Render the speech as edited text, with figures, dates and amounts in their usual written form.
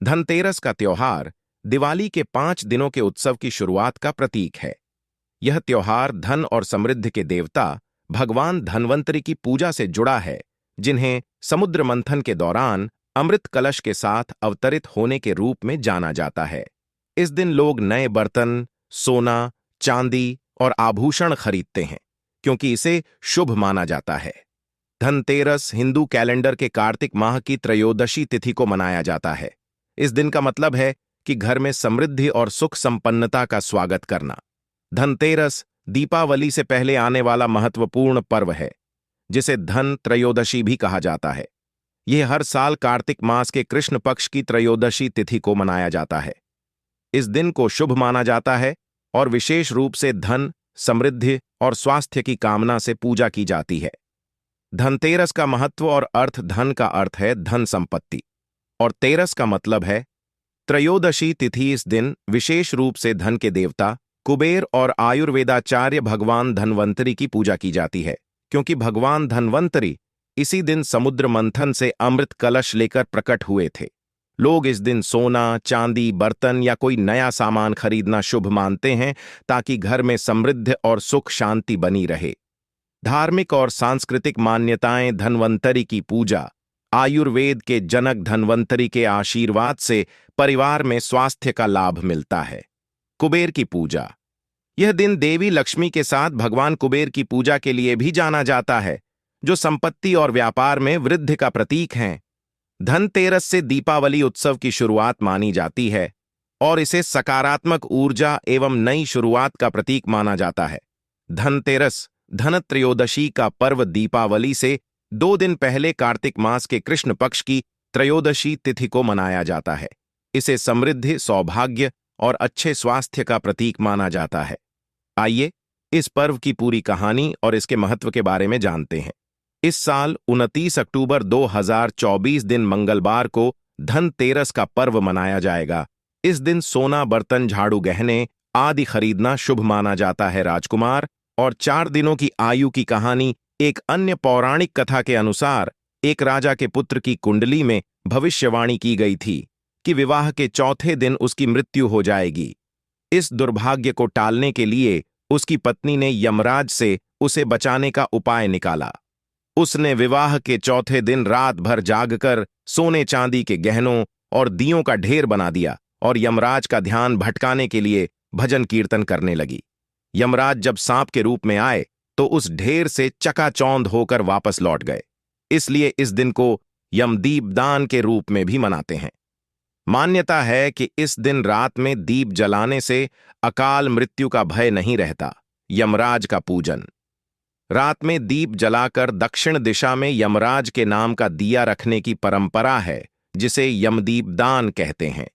धनतेरस का त्योहार दिवाली के 5 दिनों के उत्सव की शुरुआत का प्रतीक है। यह त्योहार धन और समृद्धि के देवता भगवान धन्वंतरि की पूजा से जुड़ा है, जिन्हें समुद्र मंथन के दौरान अमृत कलश के साथ अवतरित होने के रूप में जाना जाता है। इस दिन लोग नए बर्तन, सोना, चांदी और आभूषण खरीदते हैं, क्योंकि इसे शुभ माना जाता है। धनतेरस हिंदू कैलेंडर के कार्तिक माह की त्रयोदशी तिथि को मनाया जाता है। इस दिन का मतलब है कि घर में समृद्धि और सुख संपन्नता का स्वागत करना। धनतेरस दीपावली से पहले आने वाला महत्वपूर्ण पर्व है, जिसे धन त्रयोदशी भी कहा जाता है। यह हर साल कार्तिक मास के कृष्ण पक्ष की त्रयोदशी तिथि को मनाया जाता है। इस दिन को शुभ माना जाता है और विशेष रूप से धन, समृद्धि और स्वास्थ्य की कामना से पूजा की जाती है। धनतेरस का महत्व और अर्थ। धन का अर्थ है धन संपत्ति और तेरस का मतलब है त्रयोदशी तिथि। इस दिन विशेष रूप से धन के देवता कुबेर और आयुर्वेदाचार्य भगवान धन्वंतरि की पूजा की जाती है, क्योंकि भगवान धन्वंतरि इसी दिन समुद्र मंथन से अमृत कलश लेकर प्रकट हुए थे। लोग इस दिन सोना, चांदी, बर्तन या कोई नया सामान खरीदना शुभ मानते हैं, ताकि घर में समृद्धि और सुख शांति बनी रहे। धार्मिक और सांस्कृतिक मान्यताएं। धन्वंतरि की पूजा। आयुर्वेद के जनक धन्वंतरि के आशीर्वाद से परिवार में स्वास्थ्य का लाभ मिलता है। कुबेर की पूजा। यह दिन देवी लक्ष्मी के साथ भगवान कुबेर की पूजा के लिए भी जाना जाता है, जो संपत्ति और व्यापार में वृद्धि का प्रतीक हैं। धनतेरस से दीपावली उत्सव की शुरुआत मानी जाती है और इसे सकारात्मक ऊर्जा एवं नई शुरुआत का प्रतीक माना जाता है। धनतेरस धनत्रयोदशी का पर्व दीपावली से 2 दिन पहले कार्तिक मास के कृष्ण पक्ष की त्रयोदशी तिथि को मनाया जाता है। इसे समृद्धि, सौभाग्य और अच्छे स्वास्थ्य का प्रतीक माना जाता है। आइए इस पर्व की पूरी कहानी और इसके महत्व के बारे में जानते हैं। इस साल 29 अक्टूबर 2024 दिन मंगलवार को धनतेरस का पर्व मनाया जाएगा। इस दिन सोना, बर्तन, झाड़ू, गहने आदि खरीदना शुभ माना जाता है। राजकुमार और 4 दिनों की आयु की कहानी। एक अन्य पौराणिक कथा के अनुसार एक राजा के पुत्र की कुंडली में भविष्यवाणी की गई थी कि विवाह के चौथे दिन उसकी मृत्यु हो जाएगी। इस दुर्भाग्य को टालने के लिए उसकी पत्नी ने यमराज से उसे बचाने का उपाय निकाला। उसने विवाह के चौथे दिन रात भर जागकर सोने चांदी के गहनों और दियों का ढेर बना दिया और यमराज का ध्यान भटकाने के लिए भजन कीर्तन करने लगी। यमराज जब सांप के रूप में आए तो उस ढेर से चकाचौंध होकर वापस लौट गए। इसलिए इस दिन को यमदीपदान के रूप में भी मनाते हैं। मान्यता है कि इस दिन रात में दीप जलाने से अकाल मृत्यु का भय नहीं रहता। यमराज का पूजन। रात में दीप जलाकर दक्षिण दिशा में यमराज के नाम का दिया रखने की परंपरा है, जिसे यमदीपदान कहते हैं।